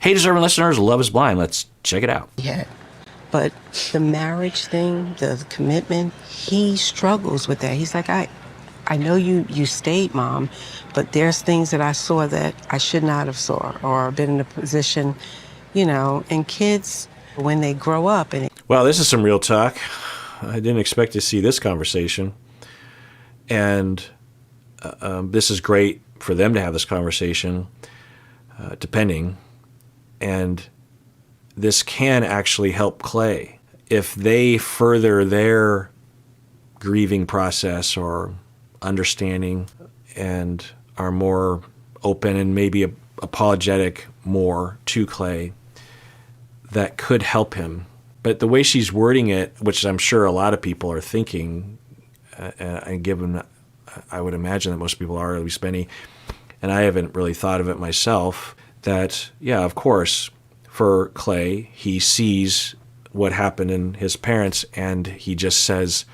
Hey, deserving listeners, Love is Blind. Let's check it out. Yeah. But the marriage thing, the commitment, he struggles with that. He's like, I know you stayed, Mom, but there's things that I saw that I should not have saw or been in a position, and kids, when they grow up and... Well, this is some real talk. I didn't expect to see this conversation. And this is great for them to have this conversation, depending. And this can actually help Clay. If they further their grieving process or understanding and are more open and maybe apologetic more to Clay, that could help him. But the way she's wording it, which I'm sure a lot of people are thinking, and given, I would imagine that most people are, at least many, and I haven't really thought of it myself, that, yeah, of course, for Clay, he sees what happened in his parents, and he just says,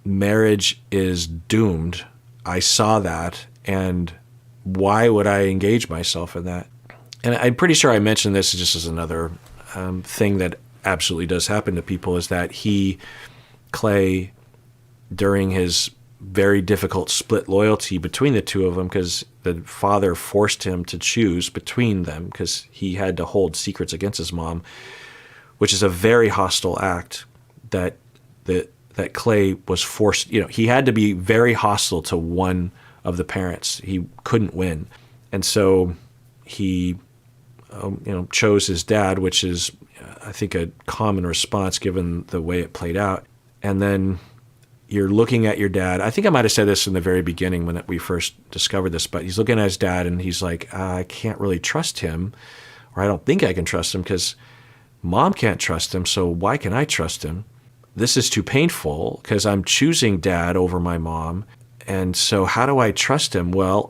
marriage is doomed. I saw that, and why would I engage myself in that? And I'm pretty sure I mentioned this just as another thing that absolutely does happen to people, is that Clay, during his very difficult split loyalty between the two of them, because the father forced him to choose between them because he had to hold secrets against his mom, which is a very hostile act that Clay was forced, he had to be very hostile to one of the parents. He couldn't win. And so he, chose his dad, which is, I think, a common response given the way it played out. And then you're looking at your dad. I think I might have said this in the very beginning when we first discovered this, but he's looking at his dad and he's like, I can't really trust him, or I don't think I can trust him because Mom can't trust him, so why can I trust him? This is too painful because I'm choosing Dad over my mom, and so how do I trust him? Well,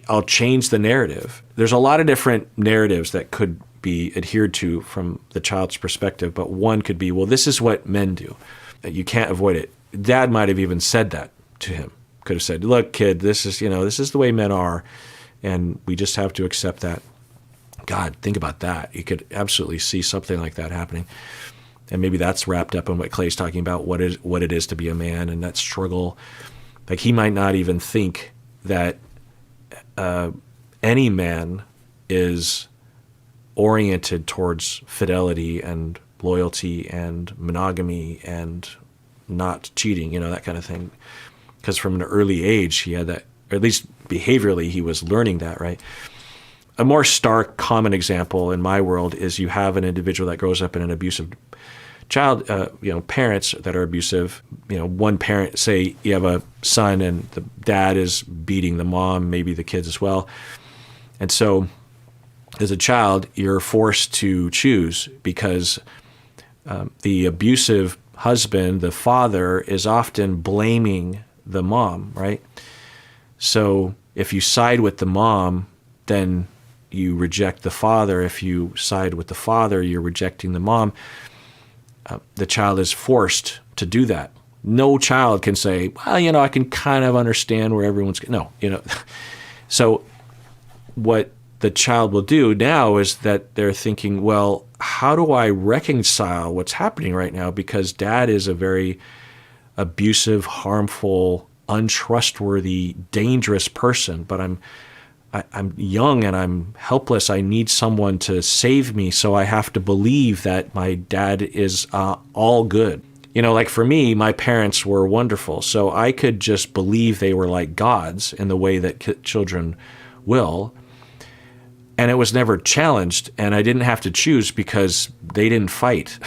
I'll change the narrative. There's a lot of different narratives that could be adhered to from the child's perspective, but one could be, well, this is what men do. You can't avoid it. Dad might have even said that to him. Could have said, look, kid, this is the way men are, and we just have to accept that. God, think about that. You could absolutely see something like that happening. And maybe that's wrapped up in what Clay's talking about, what it is to be a man and that struggle. Like, he might not even think that any man is oriented towards fidelity and loyalty and monogamy and not cheating, that kind of thing. Because from an early age, he had that, or at least behaviorally, he was learning that, right? A more stark, common example in my world is you have an individual that grows up in an abusive child, parents that are abusive. One parent, say you have a son and the dad is beating the mom, maybe the kids as well. And so as a child, you're forced to choose because the abusive husband, the father, is often blaming the mom, right? So if you side with the mom, then you reject the father. If you side with the father, you're rejecting the mom. The child is forced to do that. No child can say, well, I can kind of understand where everyone's... No, So what the child will do now is that they're thinking, well, how do I reconcile what's happening right now? Because Dad is a very abusive, harmful, untrustworthy, dangerous person, but I'm young and I'm helpless. I need someone to save me, so I have to believe that my dad is all good. Like for me, my parents were wonderful, so I could just believe they were like gods in the way that children will. And it was never challenged, and I didn't have to choose because they didn't fight.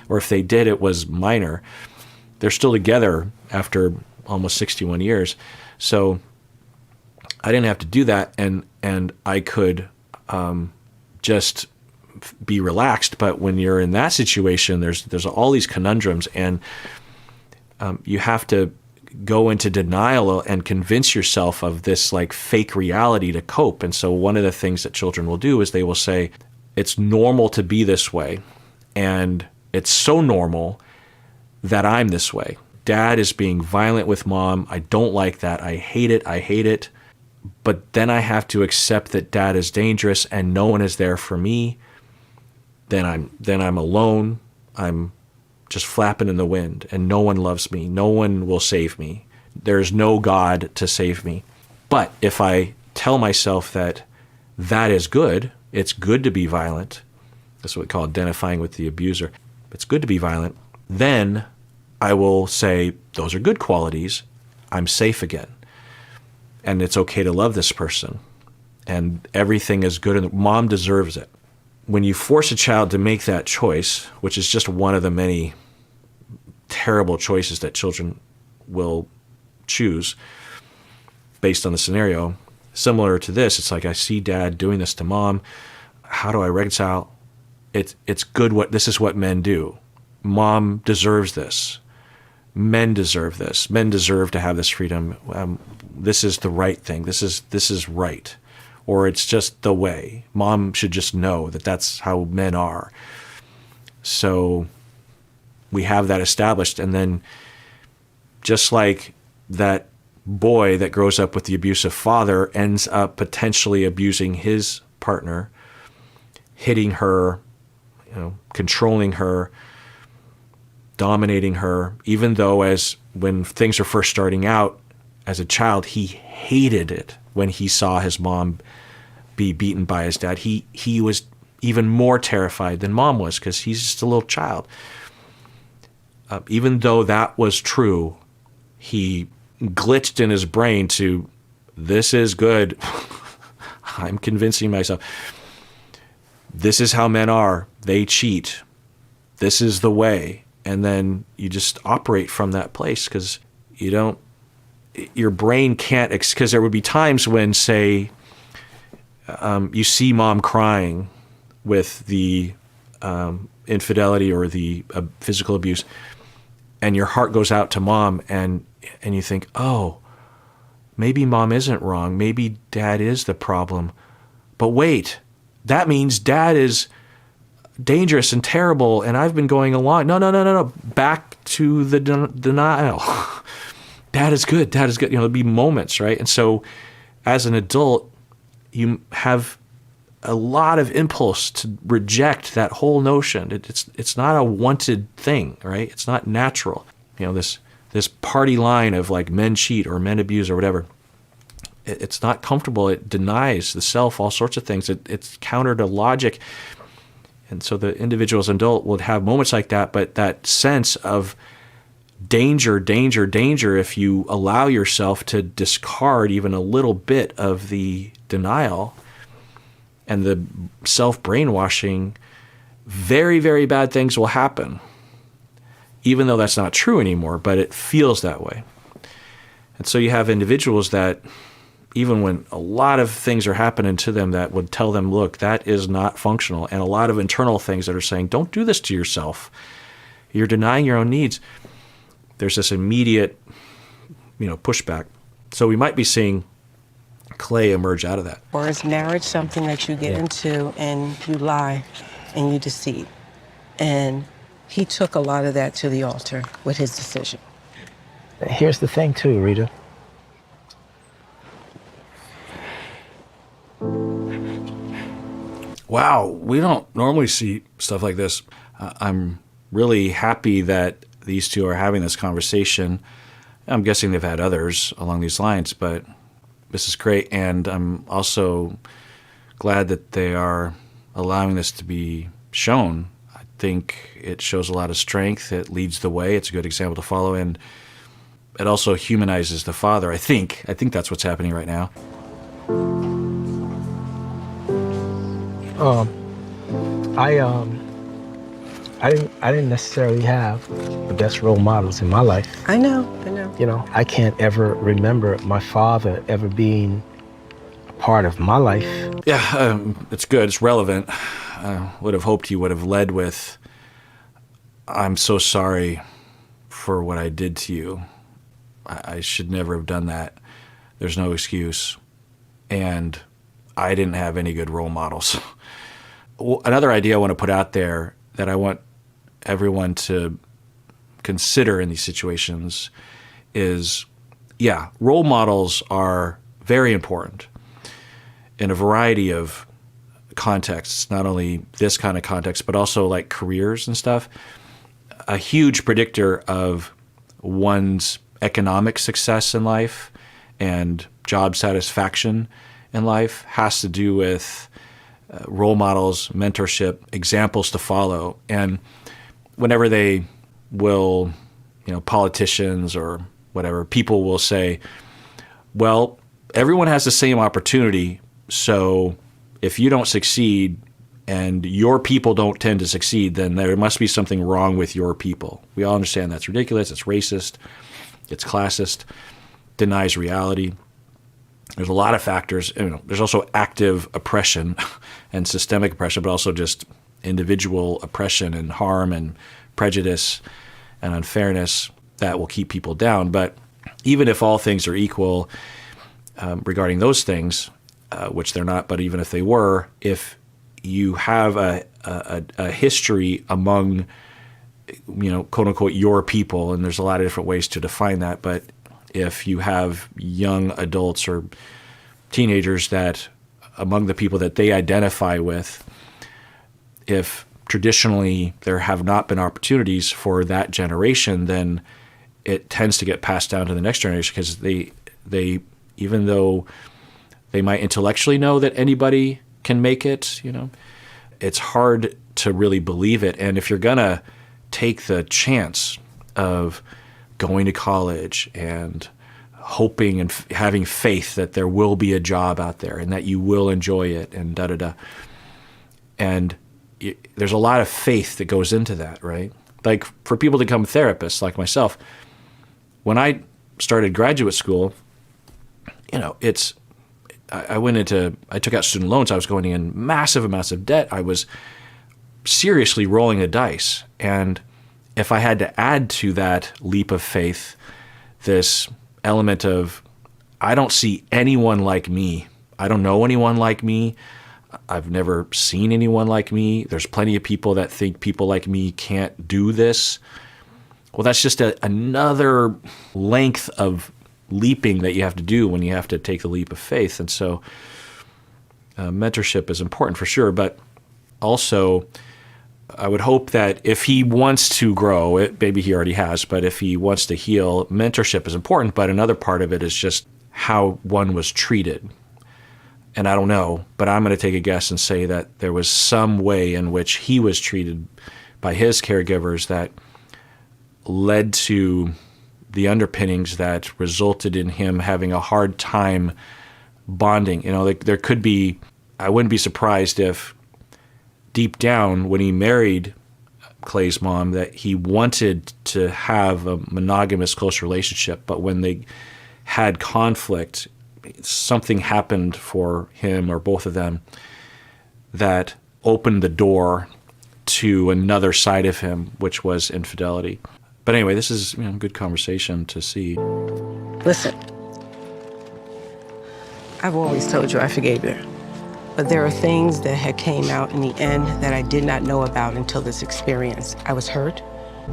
Or if they did, it was minor. They're still together after almost 61 years. So I didn't have to do that, and I could just be relaxed. But when you're in that situation, there's all these conundrums, and you have to go into denial and convince yourself of this like fake reality to cope. And so one of the things that children will do is they will say, it's normal to be this way, and it's so normal that I'm this way. Dad is being violent with Mom. I don't like that. I hate it. but then I have to accept that dad is dangerous and no one is there for me. Then I'm alone. I'm just flapping in the wind, and no one loves me. No one will save me. There's no God to save me. But if I tell myself that that is good, it's good to be violent. That's what we call identifying with the abuser. It's good to be violent. Then I will say, those are good qualities. I'm safe again. And it's okay to love this person. And everything is good, and mom deserves it. When you force a child to make that choice, which is just one of the many terrible choices that children will choose based on the scenario, similar to this, it's like, I see dad doing this to mom. How do I reconcile? It's good. This is what men do. Mom deserves this. Men deserve this. Men deserve to have this freedom. This is the right thing. This is right. Or it's just the way. Mom should just know that that's how men are. So we have that established. And then just like that boy that grows up with the abusive father ends up potentially abusing his partner, hitting her, controlling her, dominating her, even though when things are first starting out, as a child, he hated it when he saw his mom be beaten by his dad. He was even more terrified than mom was because he's just a little child. Even though that was true, he glitched in his brain to, this is good. I'm convincing myself. This is how men are. They cheat. This is the way. And then you just operate from that place because your brain can't, because there would be times when, say, you see mom crying with the infidelity or the physical abuse, and your heart goes out to mom, and you think, oh, maybe mom isn't wrong. Maybe dad is the problem. But wait, that means dad is dangerous and terrible, and I've been going along. No. Back to the denial. Dad is good. Dad is good. There'll be moments, right? And so as an adult, you have a lot of impulse to reject that whole notion. It's not a wanted thing, right? It's not natural. This party line of like men cheat or men abuse or whatever. It's not comfortable. It denies the self all sorts of things. It's counter to logic. And so the individual as an adult would have moments like that, but that sense of danger, if you allow yourself to discard even a little bit of the denial and the self-brainwashing, very, very bad things will happen. Even though that's not true anymore, but it feels that way. And so you have individuals that, even when a lot of things are happening to them that would tell them, look, that is not functional, and a lot of internal things that are saying, don't do this to yourself. You're denying your own needs. There's this immediate, pushback. So we might be seeing Clay emerge out of that. Or is marriage something that you get into and you lie and you deceive? And he took a lot of that to the altar with his decision. Here's the thing too, Rita. Wow, we don't normally see stuff like this. I'm really happy that these two are having this conversation. I'm guessing they've had others along these lines, but this is great. And I'm also glad that they are allowing this to be shown. I think it shows a lot of strength. It leads the way. It's a good example to follow. And it also humanizes the father. I think that's what's happening right now. I didn't necessarily have the best role models in my life. I know. I can't ever remember my father ever being a part of my life. Yeah, it's good. It's relevant. I would have hoped he would have led with, I'm so sorry for what I did to you. I should never have done that. There's no excuse. And I didn't have any good role models. Another idea I want to put out there that I want everyone to consider in these situations is, role models are very important in a variety of contexts, not only this kind of context, but also like careers and stuff. A huge predictor of one's economic success in life and job satisfaction in life has to do with role models, mentorship, examples to follow. And whenever they will, politicians or whatever, people will say, well, everyone has the same opportunity, so if you don't succeed and your people don't tend to succeed, then there must be something wrong with your people. We all understand that's ridiculous, it's racist, it's classist, denies reality. There's a lot of factors. There's also active oppression and systemic oppression, but also just individual oppression and harm and prejudice and unfairness that will keep people down. But even if all things are equal regarding those things, which they're not, but even if they were, if you have a history among, quote unquote, your people, and there's a lot of different ways to define that, but if you have young adults or teenagers that among the people that they identify with, if traditionally there have not been opportunities for that generation, then it tends to get passed down to the next generation because they even though they might intellectually know that anybody can make it, it's hard to really believe it. And if you're going to take the chance of going to college and hoping and having faith that there will be a job out there and that you will enjoy it and da-da-da. And there's a lot of faith that goes into that, right? Like for people to become therapists like myself, when I started graduate school, I took out student loans. I was going in massive amounts of debt. I was seriously rolling the dice. And if I had to add to that leap of faith, this element of, I don't see anyone like me. I don't know anyone like me. I've never seen anyone like me. There's plenty of people that think people like me can't do this. Well, that's just another length of leaping that you have to do when you have to take the leap of faith. And so mentorship is important for sure, but also I would hope that if he wants to grow, maybe he already has, but if he wants to heal, mentorship is important, but another part of it is just how one was treated. And I don't know, but I'm going to take a guess and say that there was some way in which he was treated by his caregivers that led to the underpinnings that resulted in him having a hard time bonding. There could be, I wouldn't be surprised if deep down when he married Clay's mom that he wanted to have a monogamous close relationship, but when they had conflict, something happened for him or both of them that opened the door to another side of him, which was infidelity. But anyway, this is good conversation to see. Listen, I've always told you I forgave her. But there are things that had came out in the end that I did not know about until this experience. I was hurt.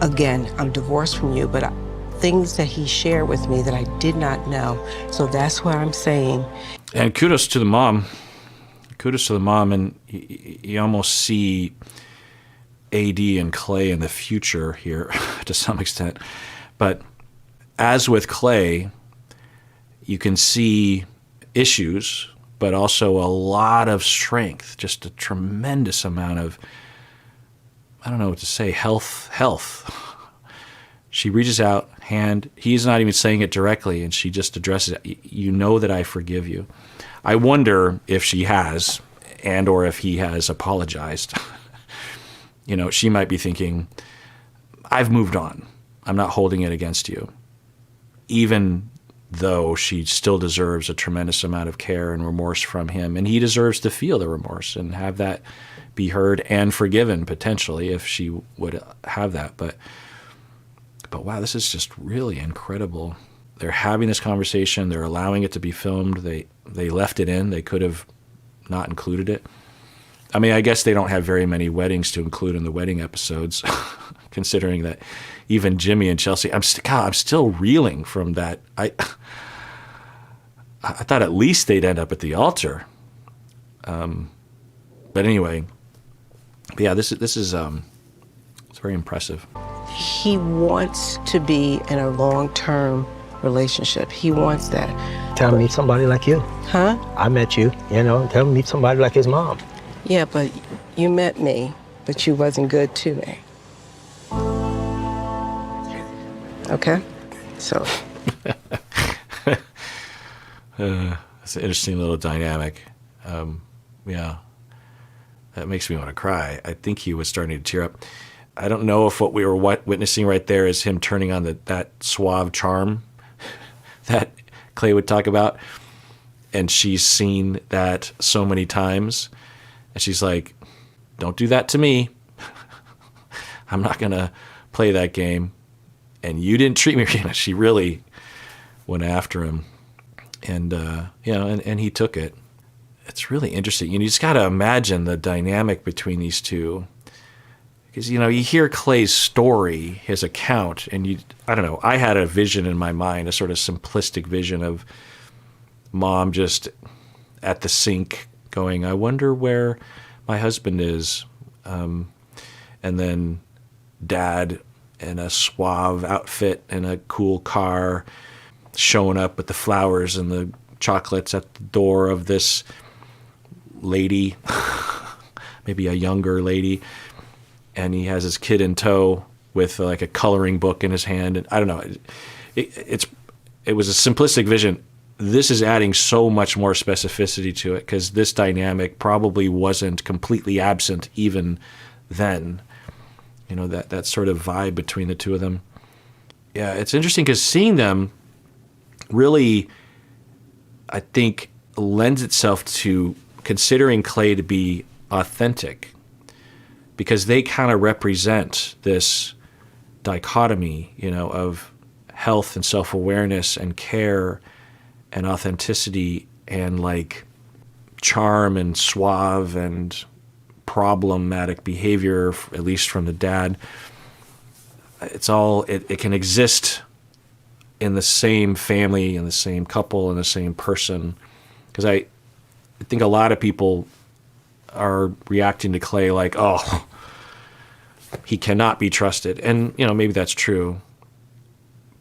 Again, I'm divorced from you, but things that he shared with me that I did not know. So that's what I'm saying. And kudos to the mom. Kudos to the mom. And you almost see AD and Clay in the future here to some extent. But as with Clay, you can see issues, but also a lot of strength, just a tremendous amount of, I don't know what to say, health. She reaches out, hand, he's not even saying it directly, and she just addresses it. You know that I forgive you. I wonder if she has, and or if he has apologized. She might be thinking, I've moved on. I'm not holding it against you. Even though she still deserves a tremendous amount of care and remorse from him. And he deserves to feel the remorse and have that be heard and forgiven, potentially, if she would have that. But wow, this is just really incredible. They're having this conversation. They're allowing it to be filmed. They left it in. They could have not included it. I mean, I guess they don't have very many weddings to include in the wedding episodes, considering that even Jimmy and Chelsea, I'm still reeling from that. I thought at least they'd end up at the altar. But anyway, yeah, this is it's very impressive. He wants to be in a long-term relationship. He wants that. Tell him meet somebody like you. Huh? I met you, tell him meet somebody like his mom. Yeah, but you met me, but you wasn't good to me. Okay? So. It's an interesting little dynamic. Yeah, that makes me want to cry. I think he was starting to tear up. I don't know if what we were witnessing right there is him turning on that suave charm that Clay would talk about. And she's seen that so many times. And she's like, don't do that to me. I'm not going to play that game. And you didn't treat me right. She really went after him. And, and he took it. It's really interesting. You just got to imagine the dynamic between these two. Because, you hear Clay's story, his account, and I don't know, I had a vision in my mind, a sort of simplistic vision of mom just at the sink going, I wonder where my husband is. And then dad in a suave outfit in a cool car showing up with the flowers and the chocolates at the door of this lady, maybe a younger lady. And he has his kid in tow with like a coloring book in his hand. And I don't know, it was a simplistic vision. This is adding so much more specificity to it because this dynamic probably wasn't completely absent even then. That sort of vibe between the two of them. Yeah, it's interesting because seeing them really, I think, lends itself to considering Clay to be authentic because they kind of represent this dichotomy, of health and self-awareness and care and authenticity and like charm and suave and problematic behavior, at least from the dad. It's all, it can exist in the same family, in the same couple, in the same person. Because I think a lot of people are reacting to Clay like, oh, he cannot be trusted. And, maybe that's true.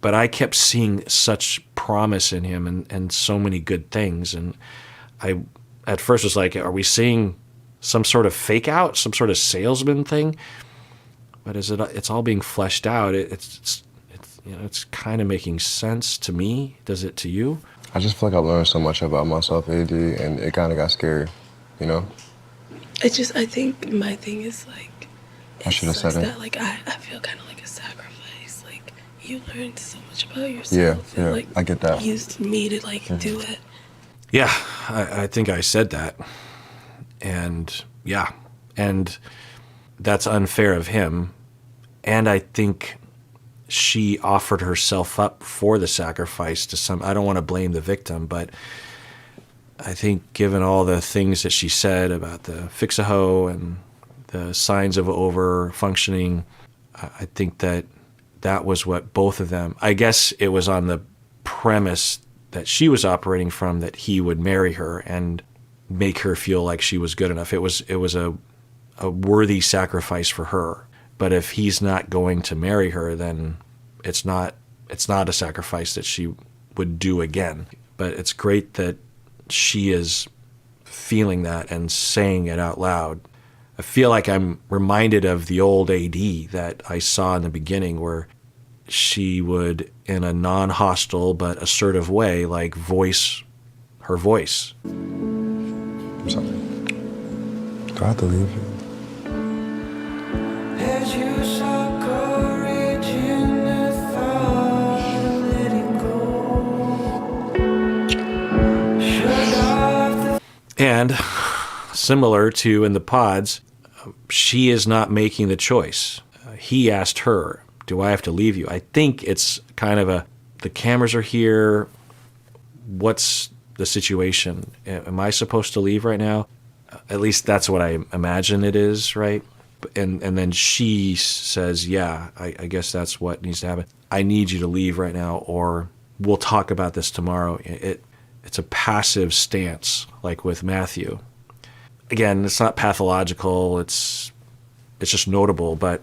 But I kept seeing such promise in him and so many good things. And I, at first, was like, are we seeing some sort of fake out, some sort of salesman thing? But it's all being fleshed out. It's kind of making sense to me. Does it to you? I just feel like I've learned so much about myself, AD, and it kind of got scary, I think my thing is like, I should have said it. That, like, I feel kind of like a sacrifice. Like, you learned so much about yourself. Yeah, and, like, I get that. Used me to, like, do it. Yeah, I think I said that. And, yeah, and that's unfair of him. And I think she offered herself up for the sacrifice to some, I don't want to blame the victim, but I think given all the things that she said about the fix-a-hoe and the signs of over-functioning, I think that was what both of them, I guess it was on the premise that she was operating from that he would marry her and make her feel like she was good enough. It was a worthy sacrifice for her. But if he's not going to marry her, then it's not a sacrifice that she would do again. But it's great that she is feeling that and saying it out loud. I feel like I'm reminded of the old AD that I saw in the beginning where she would, in a non-hostile but assertive way, like voice her voice. I'm sorry. Do I have to leave you? And similar to in the pods, she is not making the choice. He asked her, do I have to leave you? I think it's kind of the cameras are here. What's the situation? Am I supposed to leave right now? At least that's what I imagine it is, right? And then she says, yeah, I guess that's what needs to happen. I need you to leave right now, or we'll talk about this tomorrow. It's it's a passive stance, like with Matthew. Again, it's not pathological. It's just notable. But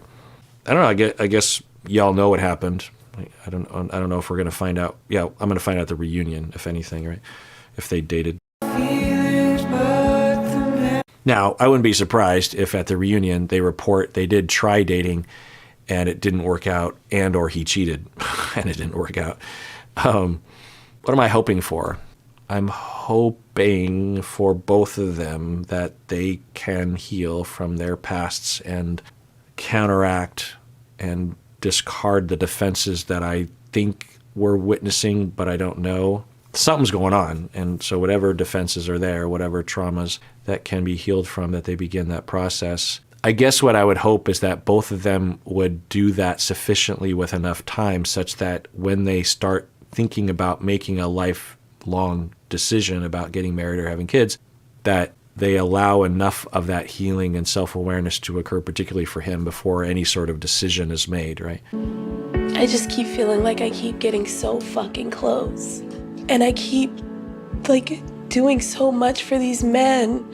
I don't know. I guess y'all know what happened. I don't know if we're going to find out. Yeah, I'm going to find out the reunion, if anything, right? If they dated. Now, I wouldn't be surprised if at the reunion they report they did try dating and it didn't work out, and or he cheated and it didn't work out. What am I hoping for? I'm hoping for both of them that they can heal from their pasts and counteract and discard the defenses that I think we're witnessing, but I don't know. Something's going on. And so whatever defenses are there, whatever traumas that can be healed from, that they begin that process. I guess what I would hope is that both of them would do that sufficiently with enough time such that when they start thinking about making a lifelong decision about getting married or having kids, that they allow enough of that healing and self-awareness to occur, particularly for him, before any sort of decision is made, right? I just keep feeling like I keep getting so fucking close. And I keep, like, doing so much for these men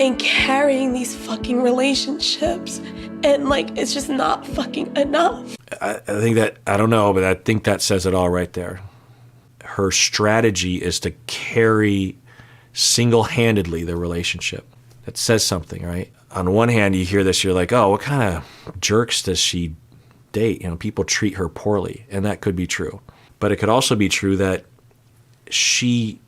and carrying these fucking relationships. And, like, it's just not fucking enough. I think that, I don't know, but I think that says it all right there. Her strategy is to carry single-handedly the relationship. That says something, right? On one hand, you hear this, you're like, oh, what kind of jerks does she date? You know, people treat her poorly, and that could be true. But it could also be true that she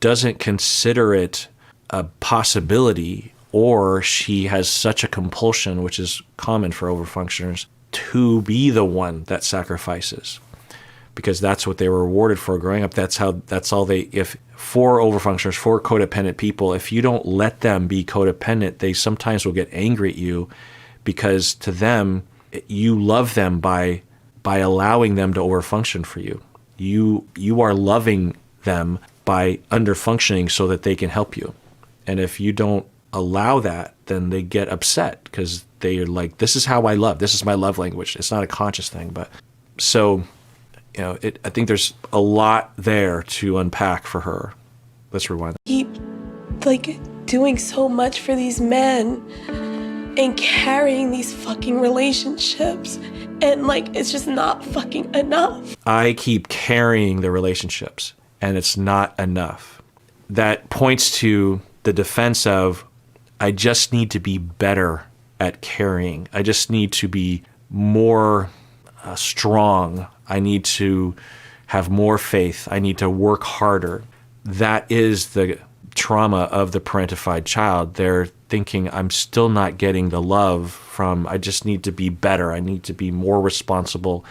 doesn't consider it a possibility, or she has such a compulsion, which is common for overfunctioners, to be the one that sacrifices. Because that's what they were rewarded for growing up. That's all they, if for overfunctioners, for codependent people, if you don't let them be codependent, they sometimes will get angry at you because to them, you love them by allowing them to overfunction for you. You are loving them by underfunctioning so that they can help you. And if you don't allow that, then they get upset because they are like, this is how I love. This is my love language. It's not a conscious thing. But so, you know, I think there's a lot there to unpack for her. Let's rewind. Keep, like, doing so much for these men and carrying these fucking relationships. And, like, it's just not fucking enough. I keep carrying the relationships, and it's not enough. That points to the defense of, I just need to be better at carrying. I just need to be more strong. I need to have more faith. I need to work harder. That is the trauma of the parentified child. They're thinking, I'm still not getting the love from, I just need to be better. I need to be more responsible.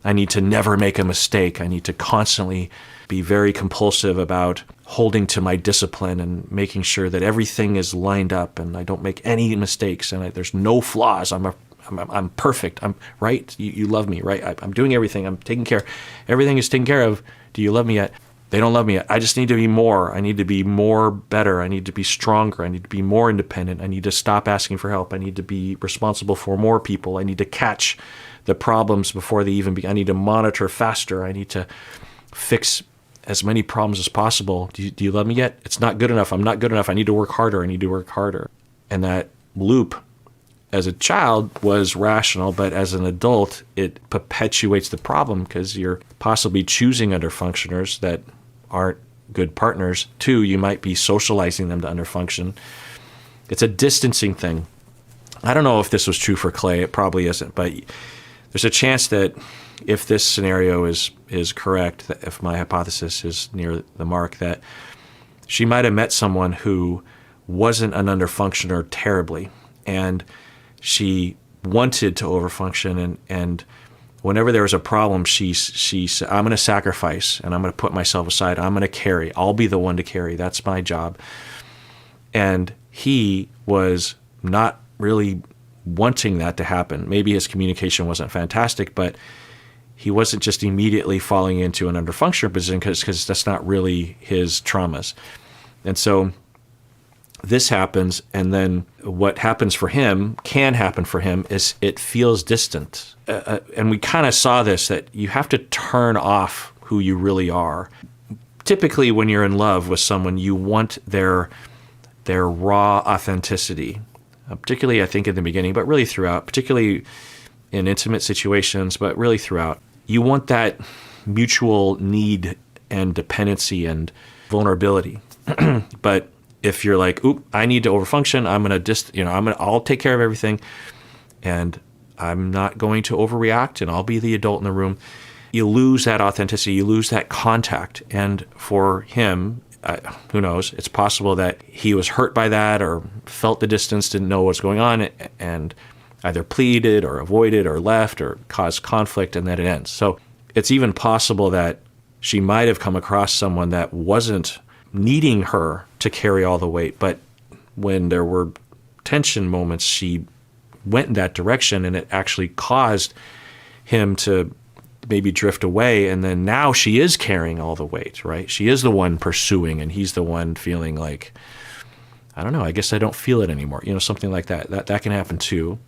I need to never make a mistake. I need to constantly be very compulsive about holding to my discipline and making sure that everything is lined up and I don't make any mistakes and there's no flaws. I'm perfect. I'm right. You love me, right? I'm doing everything. I'm taking care. Everything is taken care of. Do you love me yet? They don't love me yet. I just need to be more. I need to be more better. I need to be stronger. I need to be more independent. I need to stop asking for help. I need to be responsible for more people. I need to catch the problems before they even begin. I need to monitor faster. I need to fix as many problems as possible. Do you love me yet? It's not good enough. I'm not good enough. I need to work harder. I need to work harder. And that loop as a child was rational, but as an adult, it perpetuates the problem because you're possibly choosing underfunctioners that aren't good partners. Two, you might be socializing them to underfunction. It's a distancing thing. I don't know if this was true for Clay. It probably isn't, but there's a chance that if this scenario is correct, that if my hypothesis is near the mark, that she might have met someone who wasn't an underfunctioner terribly, and she wanted to overfunction, and whenever there was a problem, she said, I'm going to sacrifice, and I'm going to put myself aside. I'm going to carry. I'll be the one to carry. That's my job. And he was not really wanting that to happen. Maybe his communication wasn't fantastic, but he wasn't just immediately falling into an underfunctioner position because that's not really his traumas. And so this happens, and then what happens for him, can happen for him, is it feels distant. And we kind of saw this, that you have to turn off who you really are typically when you're in love with someone, you want their raw authenticity, particularly I think in the beginning, but really throughout, particularly in intimate situations, but really throughout. You want that mutual need and dependency and vulnerability. But if you're like, oop, I need to overfunction, I'll take care of everything, and I'm not going to overreact, and I'll be the adult in the room, you lose that authenticity, you lose that contact. And for him, who knows, it's possible that he was hurt by that or felt the distance, didn't know what's going on, and either pleaded or avoided or left or caused conflict, and then it ends. So it's even possible that she might have come across someone that wasn't needing her to carry all the weight, but when there were tension moments, she went in that direction, and it actually caused him to maybe drift away, and then now she is carrying all the weight, right? She is the one pursuing, and he's the one feeling like, I don't know, I guess I don't feel it anymore, something like that. That can happen too.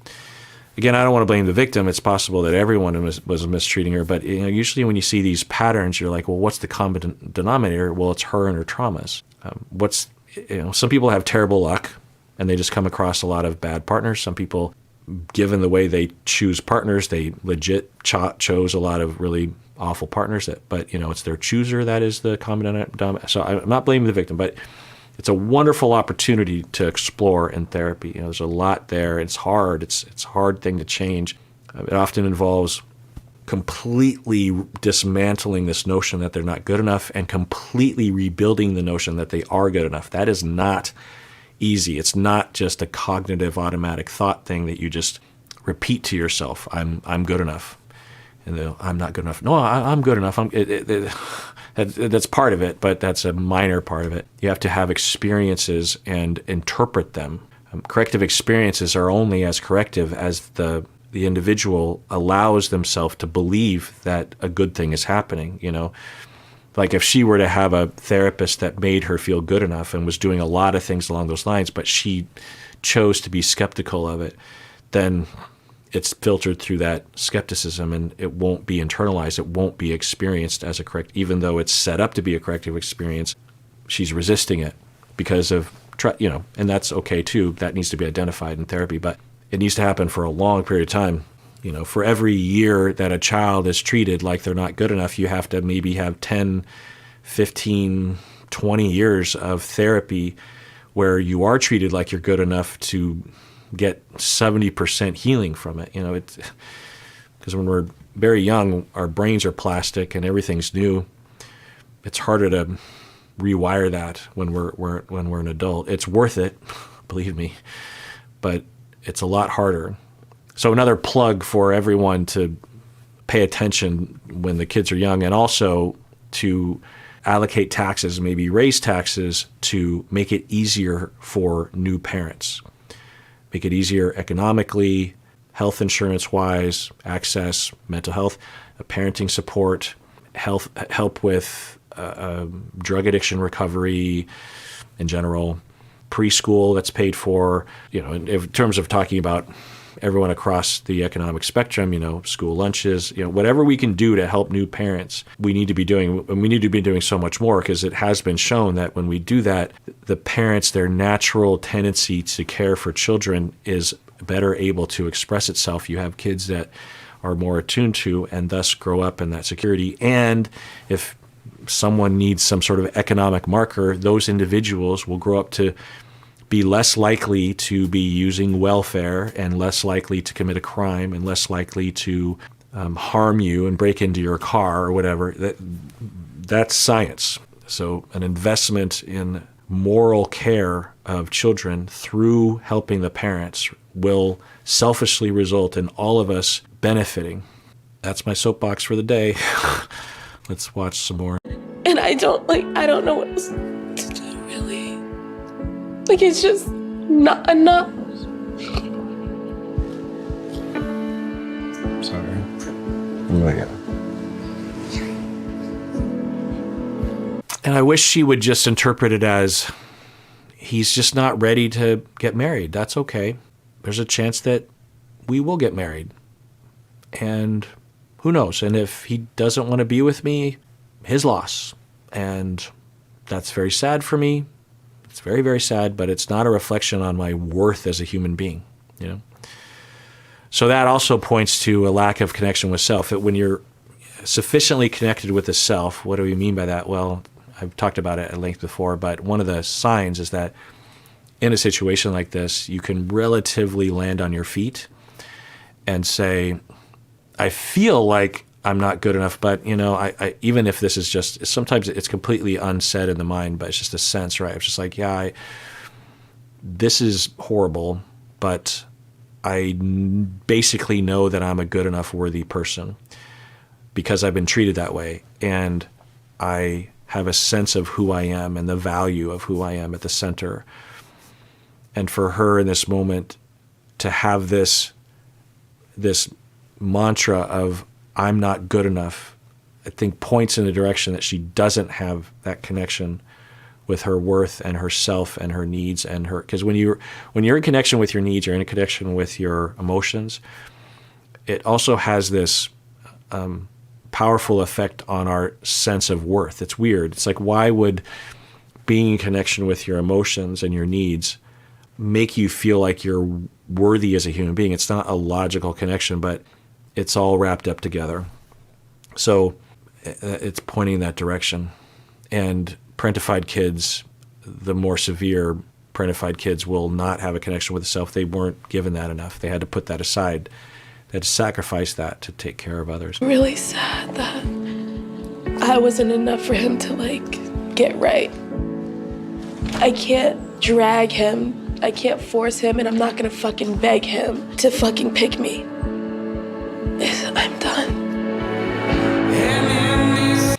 Again, I don't want to blame the victim. It's possible that everyone was mistreating her, but usually when you see these patterns, you're like, well, what's the common denominator? Well, it's her and her traumas. Some people have terrible luck, and they just come across a lot of bad partners. Some people, given the way they choose partners, they legit chose a lot of really awful partners. But it's their chooser that is the common denominator. So I'm not blaming the victim, but it's a wonderful opportunity to explore in therapy. There's a lot there. It's hard. It's a hard thing to change. It often involves completely dismantling this notion that they're not good enough and completely rebuilding the notion that they are good enough. That is not easy. It's not just a cognitive automatic thought thing that you just repeat to yourself. I'm good enough. And I'm not good enough. No, I'm good enough. That's part of it, but that's a minor part of it. You have to have experiences and interpret them. Corrective experiences are only as corrective as the individual allows themselves to believe that a good thing is happening. Like if she were to have a therapist that made her feel good enough and was doing a lot of things along those lines, but she chose to be skeptical of it, then it's filtered through that skepticism, and it won't be internalized. It won't be experienced as a correct, even though it's set up to be a corrective experience. She's resisting it because of, and that's okay too. That needs to be identified in therapy, but it needs to happen for a long period of time. For every year that a child is treated like they're not good enough, you have to maybe have 10, 15, 20 years of therapy where you are treated like you're good enough to get 70% healing from it. Because when we're very young, our brains are plastic and everything's new. It's harder to rewire that when we're an adult. It's worth it, believe me, but it's a lot harder. So another plug for everyone to pay attention when the kids are young, and also to allocate taxes, maybe raise taxes to make it easier for new parents. Make it easier economically, health insurance-wise, access, mental health, parenting support, help with drug addiction recovery in general, preschool that's paid for, in terms of talking about everyone across the economic spectrum, school lunches, whatever we can do to help new parents, we need to be doing, and we need to be doing so much more, because it has been shown that when we do that, the parents, their natural tendency to care for children is better able to express itself. You have kids that are more attuned to and thus grow up in that security. And if someone needs some sort of economic marker, those individuals will grow up to be less likely to be using welfare and less likely to commit a crime and less likely to harm you and break into your car or whatever. That's science. So an investment in moral care of children through helping the parents will selfishly result in all of us benefiting. That's my soapbox for the day. Let's watch some more. And I don't know what else to do, really. It's just not enough. Sorry. I'm gonna get it. And I wish she would just interpret it as, he's just not ready to get married. That's okay. There's a chance that we will get married. And who knows? And if he doesn't want to be with me, his loss. And that's very sad for me. It's very, very sad, but it's not a reflection on my worth as a human being, you know? So that also points to a lack of connection with self. That when you're sufficiently connected with the self, what do we mean by that? Well, I've talked about it at length before, but one of the signs is that in a situation like this, you can relatively land on your feet and say, I feel like I'm not good enough, but you know, I even if this is just, sometimes it's completely unsaid in the mind, but it's just a sense, right? It's just like, yeah, this is horrible, but I basically know that I'm a good enough, worthy person because I've been treated that way. And I have a sense of who I am and the value of who I am at the center. And for her in this moment to have this mantra of I'm not good enough, I think points in the direction that she doesn't have that connection with her worth and herself and her needs and her, because when you're in connection with your needs, you're in a connection with your emotions. It also has this powerful effect on our sense of worth. It's weird. It's like, why would being in connection with your emotions and your needs make you feel like you're worthy as a human being? It's not a logical connection, but it's all wrapped up together. So it's pointing in that direction. And parentified kids, the more severe parentified kids, will not have a connection with the self. They weren't given that enough. They had to put that aside. They had to sacrifice that to take care of others. Really sad that I wasn't enough for him to like get right. I can't drag him. I can't force him, and I'm not gonna fucking beg him to fucking pick me. I'm done.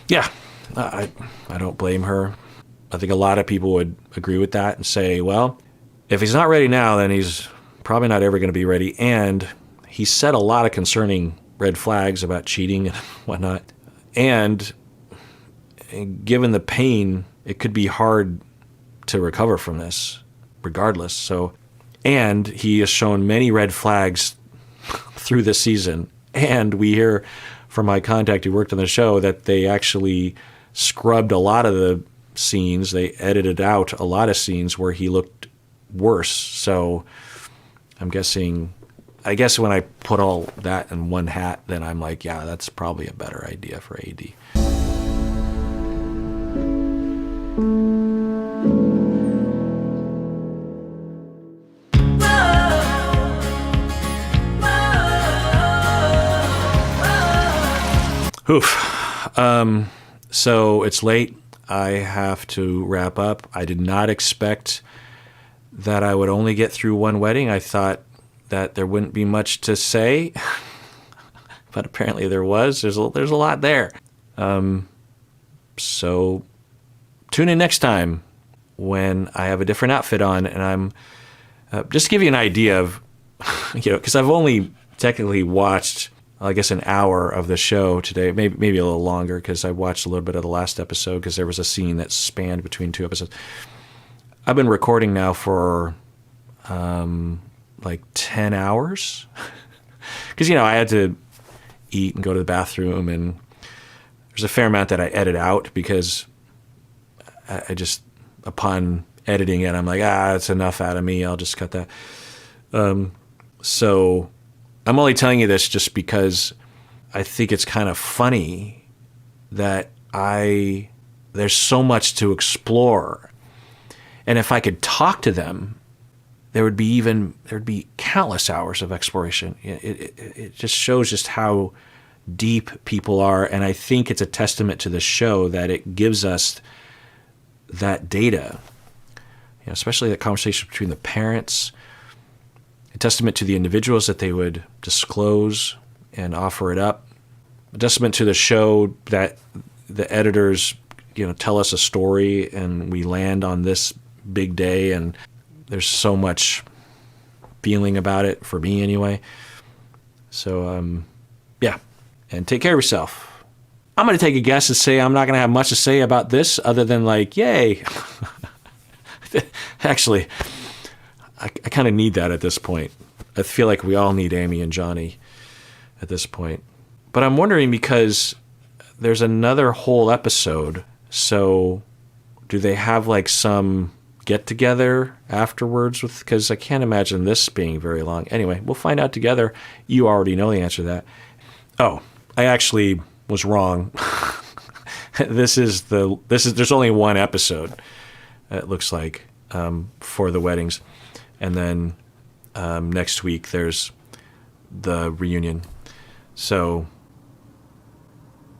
Yeah, I don't blame her. I think a lot of people would agree with that and say, well, if he's not ready now, then he's probably not ever going to be ready. And he set a lot of concerning red flags about cheating and whatnot. And given the pain, it could be hard to recover from this regardless. So, and he has shown many red flags through this season. And we hear from my contact who worked on the show that they actually scrubbed a lot of the scenes. They edited out a lot of scenes where he looked worse. So I guess when I put all that in one hat, then I'm like, yeah, that's probably a better idea for AD. Oof. So it's late. I have to wrap up. I did not expect that I would only get through one wedding. I thought that there wouldn't be much to say, but apparently there was. There's a lot there. So tune in next time when I have a different outfit on, and I'm just to give you an idea of, because I've only technically watched, I guess, an hour of the show today, maybe a little longer, because I watched a little bit of the last episode because there was a scene that spanned between two episodes. I've been recording now for like 10 hours because, I had to eat and go to the bathroom, and there's a fair amount that I edit out because I just, upon editing it, I'm like, it's enough out of me. I'll just cut that. So I'm only telling you this just because I think it's kind of funny that there's so much to explore. And if I could talk to them, there'd be countless hours of exploration. It just shows just how deep people are. And I think it's a testament to the show that it gives us that data, especially the conversation between the parents, a testament to the individuals that they would disclose and offer it up, a testament to the show that the editors, tell us a story and we land on this big day, and there's so much feeling about it, for me anyway. So, yeah, and take care of yourself. I'm going to take a guess and say I'm not going to have much to say about this other than like, yay. Actually, I kind of need that at this point. I feel like we all need Amy and Johnny at this point. But I'm wondering, because there's another whole episode So do they have like some get together afterwards? Because I can't imagine this being very long. Anyway, we'll find out together. You already know the answer to that. Oh, I actually was wrong. There's only one episode, it looks like, for the weddings. And then next week there's the reunion. So,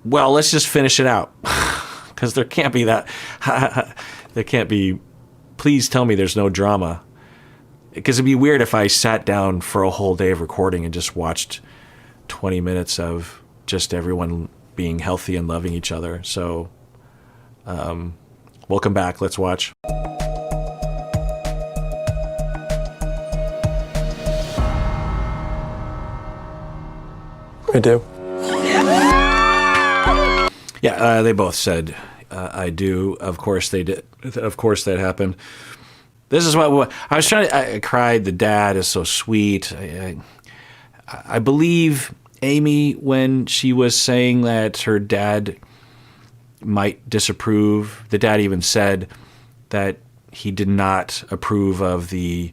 well, let's just finish it out. Because there can't be that. There can't be. Please tell me there's no drama. Because it'd be weird if I sat down for a whole day of recording and just watched 20 minutes of just everyone being healthy and loving each other. So, welcome back. Let's watch. I do. Yeah, they both said, I do. Of course they did. Of course that happened. This is what I was trying to, I cried. The dad is so sweet. I believe Amy when she was saying that her dad might disapprove. The dad even said that he did not approve of the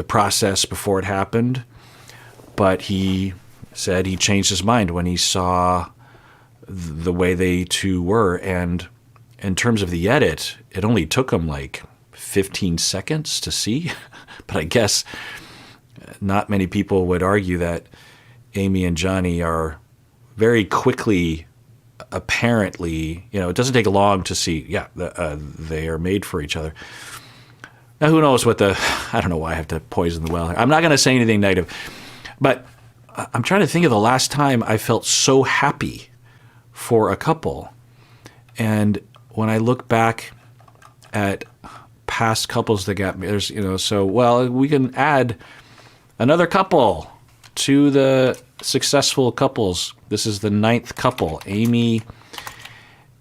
process before it happened, but he said he changed his mind when he saw the way they two were. And in terms of the edit, it only took him like 15 seconds to see. But I guess not many people would argue that Amy and Johnny are very quickly, apparently, it doesn't take long to see, they are made for each other. Now, who knows I don't know why I have to poison the well. I'm not going to say anything negative, but I'm trying to think of the last time I felt so happy for a couple. And when I look back at past couples that got married, we can add another couple to the successful couples. This is the 9th couple, Amy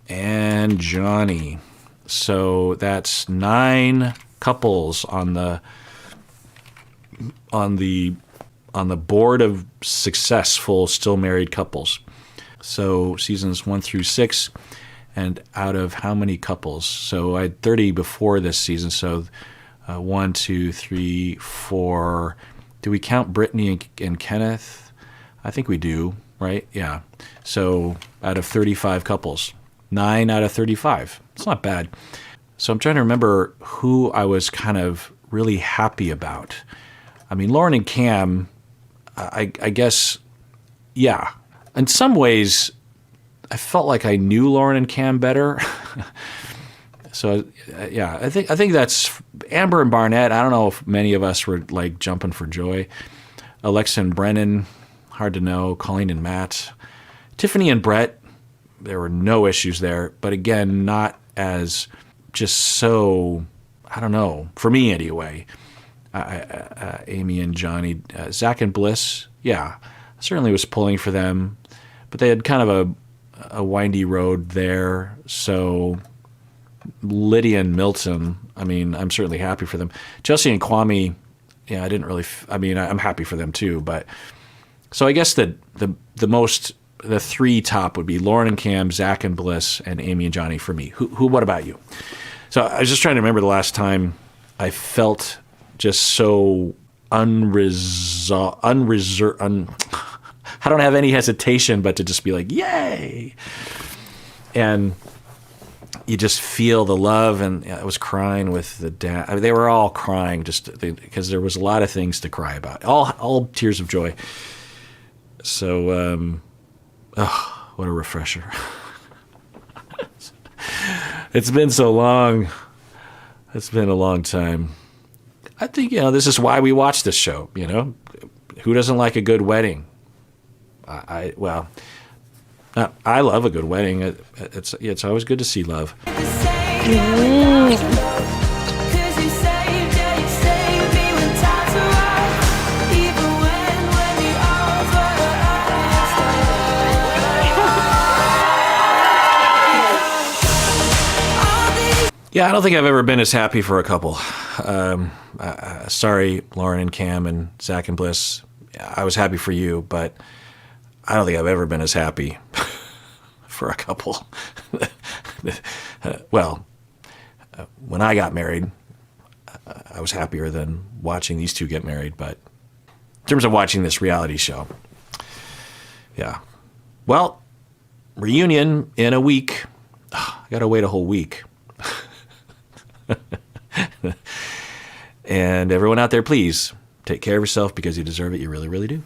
and Johnny. So that's 9 couples on the board of successful still married couples. So seasons 1 through 6, and out of how many couples? So I had 30 before this season. So 1, 2, 3, 4. Do we count Brittany and Kenneth? I think we do, right? Yeah. So out of 35 couples, 9 out of 35. It's not bad. So I'm trying to remember who I was kind of really happy about. I mean, Lauren and Cam, I guess, yeah. In some ways, I felt like I knew Lauren and Cam better. So, yeah, I think that's Amber and Barnett. I don't know if many of us were like jumping for joy. Alexa and Brennan, hard to know. Colleen and Matt. Tiffany and Brett, there were no issues there. But again, not as just so, I don't know, for me anyway. Amy and Johnny. Zach and Bliss, yeah, certainly was pulling for them. But they had kind of a windy road there. So Lydia and Milton, I mean, I'm certainly happy for them. Chelsea and Kwame, yeah, I didn't really, I'm happy for them too. But so I guess the 3 top would be Lauren and Cam, Zach and Bliss, and Amy and Johnny for me. What about you? So I was just trying to remember the last time I felt just so unreserved. I don't have any hesitation but to just be like, yay! And you just feel the love, and I was crying with the dad. I mean, they were all crying just because there was a lot of things to cry about. All tears of joy. So, what a refresher. It's been so long. It's been a long time. I think, this is why we watch this show, Who doesn't like a good wedding? I love a good wedding. It's always good to see love. Yeah, I don't think I've ever been as happy for a couple. Sorry, Lauren and Cam and Zach and Bliss. I was happy for you, but I don't think I've ever been as happy for a couple. Well, when I got married, I was happier than watching these two get married. But in terms of watching this reality show, yeah. Well, reunion in a week. I got to wait a whole week. And everyone out there, please take care of yourself because you deserve it. You really, really do.